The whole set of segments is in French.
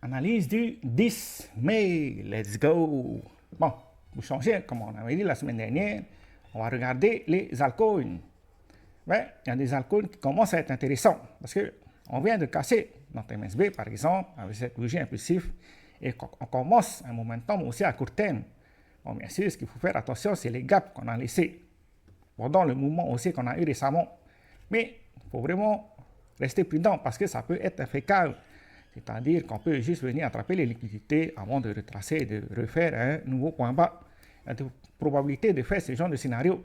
Analyse du 10 mai. Let's go. Bon, pour changer, comme on avait dit la semaine dernière, on va regarder les altcoins. Ouais, il y a des altcoins qui commencent à être intéressants parce qu'on vient de casser notre MSB, par exemple, avec cette bougie impulsive et on commence un momentum aussi à court terme. Bon, bien sûr, ce qu'il faut faire attention, c'est les gaps qu'on a laissés pendant le mouvement aussi qu'on a eu récemment. Mais il faut vraiment rester prudent parce que ça peut être un fécal. C'est-à-dire qu'on peut juste venir attraper les liquidités avant de retracer et de refaire un nouveau point bas. Il y a des probabilités de faire ce genre de scénario.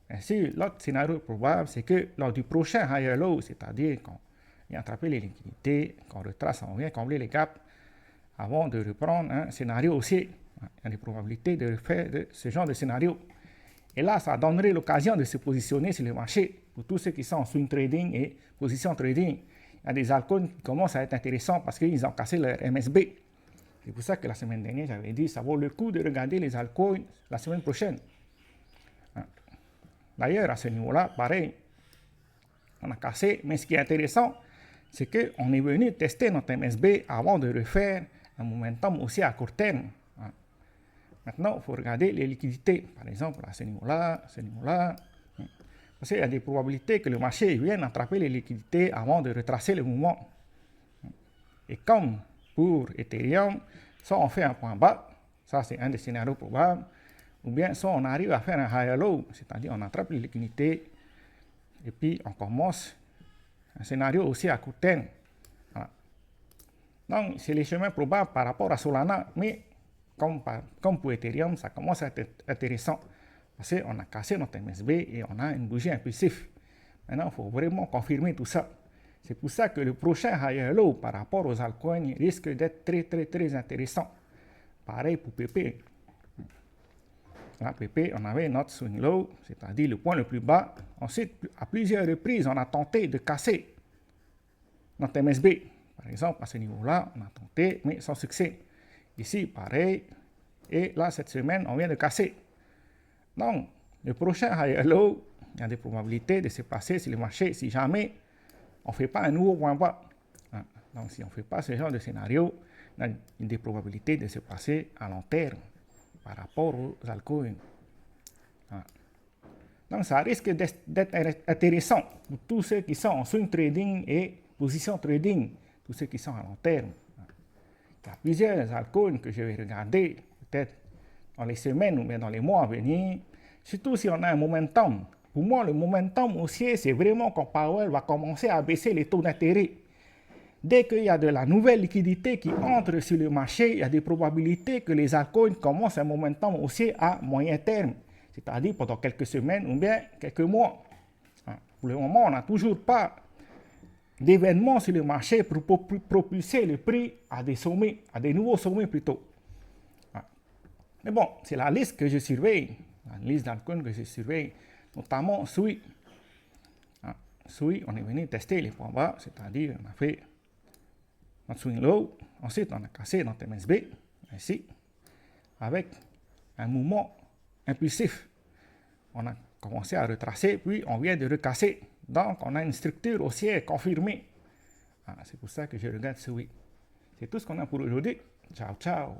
Ainsi, l'autre scénario probable, c'est que lors du prochain higher low, c'est-à-dire qu'on vient attraper les liquidités, qu'on retrace, on vient combler les gaps avant de reprendre un scénario haussier. Il y a des probabilités de faire ce genre de scénario. Et là, ça donnerait l'occasion de se positionner sur le marché pour tous ceux qui sont en swing trading et position trading. Il y a des altcoins qui commencent à être intéressants parce qu'ils ont cassé leur MSB. C'est pour ça que la semaine dernière, j'avais dit que ça vaut le coup de regarder les altcoins la semaine prochaine. D'ailleurs, à ce niveau-là, pareil, on a cassé. Mais ce qui est intéressant, c'est qu'on est venu tester notre MSB avant de refaire un momentum aussi à court terme. Maintenant, il faut regarder les liquidités. Par exemple, à ce niveau-là, ce niveau-là. Parce qu'il y a des probabilités que le marché vienne attraper les liquidités avant de retracer le mouvement. Et comme pour Ethereum, soit on fait un point bas, ça c'est un des scénarios probables, ou bien soit on arrive à faire un higher low, c'est-à-dire on attrape les liquidités et puis on commence un scénario aussi à court terme. Voilà. Donc, c'est les chemins probables par rapport à Solana, mais comme pour Ethereum, ça commence à être intéressant. Parce qu'on a cassé notre MSB et on a une bougie impulsive. Maintenant, il faut vraiment confirmer tout ça. C'est pour ça que le prochain higher low par rapport aux altcoins risque d'être très très très intéressant. Pareil pour PP. Là, PP, on avait notre swing low, c'est-à-dire le point le plus bas. Ensuite, à plusieurs reprises, on a tenté de casser notre MSB. Par exemple, à ce niveau-là, on a tenté, mais sans succès. Ici, pareil. Et là, cette semaine, on vient de casser. Donc, le prochain higher low, il y a des probabilités de se passer sur le marché si jamais on ne fait pas un nouveau point bas. Donc, si on ne fait pas ce genre de scénario, il y a des probabilités de se passer à long terme par rapport aux altcoins. Donc, ça risque d'être intéressant pour tous ceux qui sont en swing trading et position trading, tous ceux qui sont à long terme. Il y a plusieurs altcoins que je vais regarder, peut-être dans les semaines ou bien dans les mois à venir, surtout si on a un momentum. Pour moi, le momentum haussier, c'est vraiment quand Powell va commencer à baisser les taux d'intérêt. Dès qu'il y a de la nouvelle liquidité qui entre sur le marché, il y a des probabilités que les altcoins commencent un momentum haussier à moyen terme, c'est-à-dire pendant quelques semaines ou bien quelques mois. Pour le moment, on n'a toujours pas d'événements sur le marché pour propulser le prix à des sommets, à des nouveaux sommets plutôt. Mais bon, c'est la liste que je surveille, la liste d'alcoins que je surveille, notamment SUI. SUI, on est venu tester les points bas, c'est-à-dire on a fait notre swing low, ensuite on a cassé notre MSB, ici, avec un mouvement impulsif. On a commencé à retracer, puis on vient de recasser. Donc on a une structure haussière confirmée. C'est pour ça que je regarde SUI. C'est tout ce qu'on a pour aujourd'hui. Ciao, ciao.